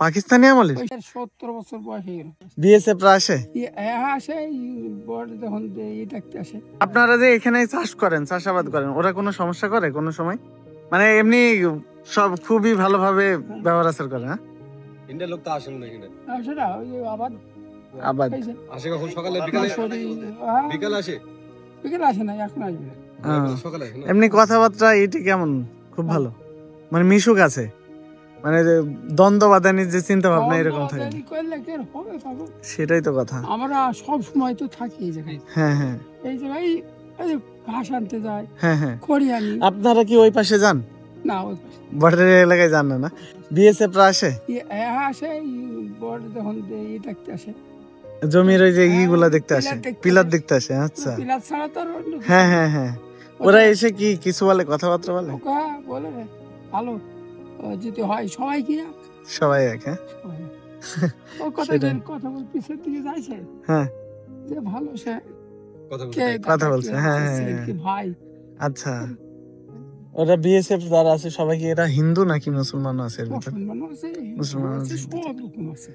পাকিস্তানি আমলের? 70 বছর বয়স হয়ে গেল। বিএসএফ রা আসে? আসে, বড় যখন দেখতে আসে। আপনারা যে এখানে চাষ করেন, চাষাবাদ করেন, ওরা কোনো সমস্যা করে কোনো সময়? মানে এমনি সব খুবই ভালোভাবে ব্যবহার আচার করে? হ্যাঁ, ইন্ডিয়ার লোক তো আসেন না এখানে। আসে না, ওই যে আবাদ আসে কখন? সকালে, বিকালে? বিকালে আসে? বিকালে আসে না, এখন আসবে। সকালে এমনি কথাবার্তা এটি কেমন? খুব ভালো, মানে মিশুক আছে, মানে দ্বন্দ্ব বাদানির যে চিন্তা ভাবনা এরকম থাকে? সেটাই তো কথা। আমরা সব সময় তো থাকি এই জায়গায়। হ্যাঁ হ্যাঁ, এই জায়গায় ঘাস আনতে যায়। হ্যাঁ হ্যাঁ। খড়ি আনি। আপনারা কি ওই পাশে যান? না, ওই পাশে বর্ডার এলাকায় যান না? বিএসএফ রা আসে? আসে, বড় যখন দেখতে আসে, জমির ওই যে ইগুলা দেখতে আসে, পিলার দেখতে আসে? আচ্ছা, পিলার ছাড়া তো। হ্যাঁ হ্যাঁ হ্যাঁ। ওরা এসে কি কিছু বলে, কথাবার্তা বলে? বলে ভালো যদি হয় সবাই কি সবাই এক? হ্যাঁ, কথা বল পিছের দিকে যাইছে। হ্যাঁ, যে ভালো সে কথা বলছে। হ্যাঁ হ্যাঁ, ভাই। আচ্ছা, ওরা বিএসএফ যারা আছে সবাই কি এরা হিন্দু নাকি মুসলমান আছে? মুসলমান আছে।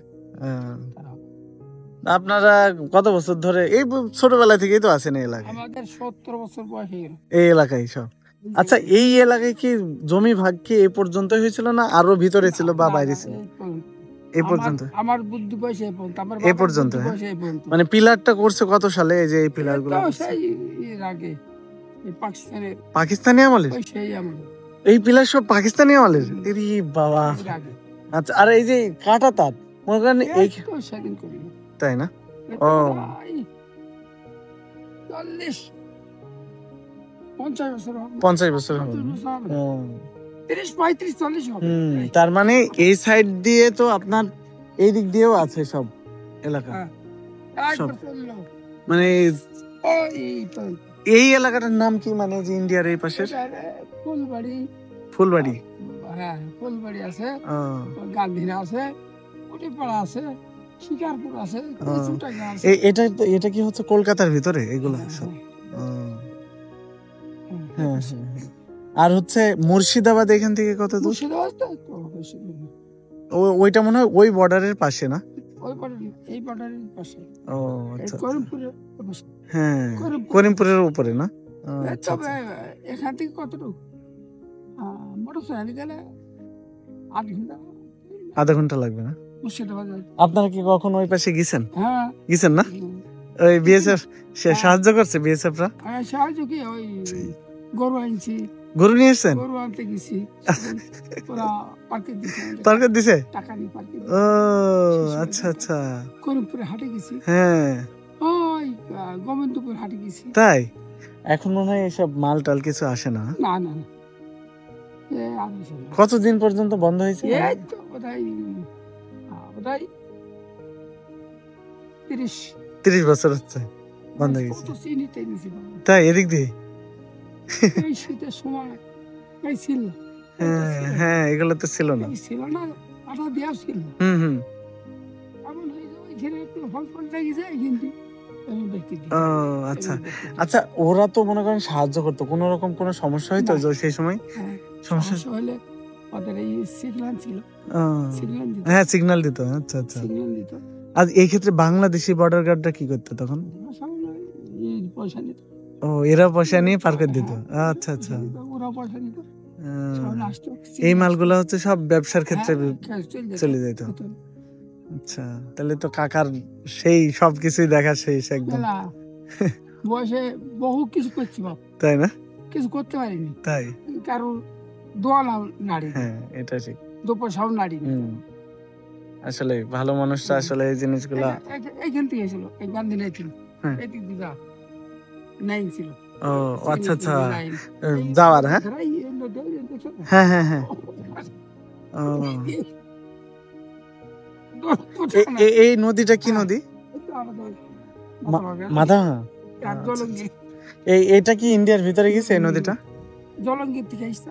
আপনারা কত বছর ধরে এই ছোটবেলা থেকেই তো আছেন এই এলাকায়? আমাদের 70 বছর বয়স হয়ে গেল এই এলাকায় সব। আচ্ছা, এই এলাকায় কি জমি ভাগ কি এই পর্যন্ত হয়েছিল না আরো ভিতরে ছিল বা বাইরে ছিল? এই পর্যন্ত। আমার বুদ্ধি বয়সে এই পর্যন্ত, আমার এই পর্যন্ত। মানে পিলারটা করছে কত সালে? এই যে এই পিলার গুলো এর আগে পাকিস্তানি আমলের? সেই আমলে এই পিলার সব পাকিস্তানি আমলের? এরি বাবা। আচ্ছা, আর এই যে কাটা তার মনে করেন এই সেদিন করি, তাই না? ও 50 বছর হবে। 50 বছর হবে। 30, 35, 40 হবে। তার মানে এই সাইড দিয়ে তো আপনার এই দিক দিয়েও আছে সব এলাকা। সব মানে এই এলাকাটার নাম কি, মানে যে ইন্ডিয়ার এই পাশে? ফুলবাড়ি। ফুলবাড়ি? হ্যাঁ, ফুলবাড়ি আছে, গান্ধীনা আছে, কুটিপাড়া আছে, শিকারপুর আছে। এটা কি হচ্ছে কলকাতার ভিতরে এগুলো সব? হ্যাঁ, আর হচ্ছে মুর্শিদাবাদ এখান থেকে কত দূর? ওইটা মনে হয় ওই বর্ডারের পাশে না? এই বর্ডারের পাশে। ও আচ্ছা, করিমপুরের পাশে। হ্যাঁ, করিমপুরের উপরে না? তবে এখান থেকে কতটুকু মোটরসাইকেল গেলে আধা ঘন্টা লাগবে না? আপনারা কি কখন ওই পাশে গেছেন? হ্যাঁ, গেছেন না? ওই বিএসএফ সাহায্য করছে? বিএসএফ রা সাহায্য কি, ওই গরু আনছি। গরু নিয়ে এসছেন? গরু আনতে গেছি, ওরা পার্কে দিছে, পার্কে দিছে? টাকা নিয়ে পার্কে। ও আচ্ছা আচ্ছা। করিমপুরে হাটে গেছি। হ্যাঁ, ওই গোবিন্দপুর হাটে গেছি। তাই? এখন মনে হয় এসব মাল টাল কিছু আসে না? না না, কতদিন পর্যন্ত বন্ধ হয়েছে? এই তো বোধহয় 30 বছর হচ্ছে বন্ধ হয়ে গেছে। তাই? এদিক দিয়ে শীতের সময় ছিল। হ্যাঁ, এগুলো তো ছিল না। ছিল না, আটা দেওয়া ছিল। এমন ওইখানে একটু ফল ফল লেগে যায়, কিন্তু আচ্ছা আচ্ছা, ওরা তো মনে করেন সাহায্য করতো, কোন রকম কোনো সমস্যা হইতো সেই সময়? সমস্যা হলে ওদের এই সিগন্যাল ছিল, হ্যাঁ সিগন্যাল দিত। আচ্ছা আচ্ছা। আর এই ক্ষেত্রে বাংলাদেশি বর্ডার গার্ডরা কি করতো তখন? পয়সা নিত। ও, এরা পয়সা নিয়ে পার করে দিত? আচ্ছা আচ্ছা। ওরা পয়সা নিত। এই মালগুলো হচ্ছে সব ব্যবসার ক্ষেত্রে চলে যেত। আচ্ছা, তাহলে তো কাকার সেই সবকিছুই দেখা শেষ একদম। বয়সে বহু কিছু করছি বাপ, তাই না? কিছু করতে পারিনি। তাই? কারণ দোয়া নাড়ি। হ্যাঁ, এটা ঠিক। দু পয়সাও নাড়ি। আসলে ভালো মানুষরা আসলে এই জিনিসগুলা এইখান থেকে ছিল, এই গান্ধী নাই ছিল, এই দিক দিয়ে নাই ছিল। ও আচ্ছা আচ্ছা, যাওয়ার। হ্যাঁ হ্যাঁ হ্যাঁ হ্যাঁ। এই নদীটা কি নদী? মাধা। এইটা কি ইন্ডিয়ার ভিতরে গেছে এই নদীটা? জলঙ্গির থেকে আসছে,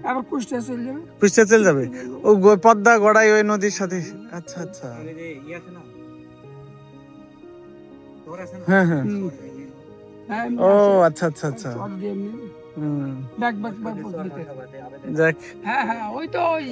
আবার কুষ্টিয়া চলে যাবে। কুষ্টিয়া চলে যাবে? ও পদ্মা গড়াই ওই নদীর সাথে। আচ্ছা আচ্ছা, হ্যাঁ হ্যাঁ। ও আচ্ছা আচ্ছা আচ্ছা। যাক, যাক, হ্যাঁ হ্যাঁ, ওই তো ওই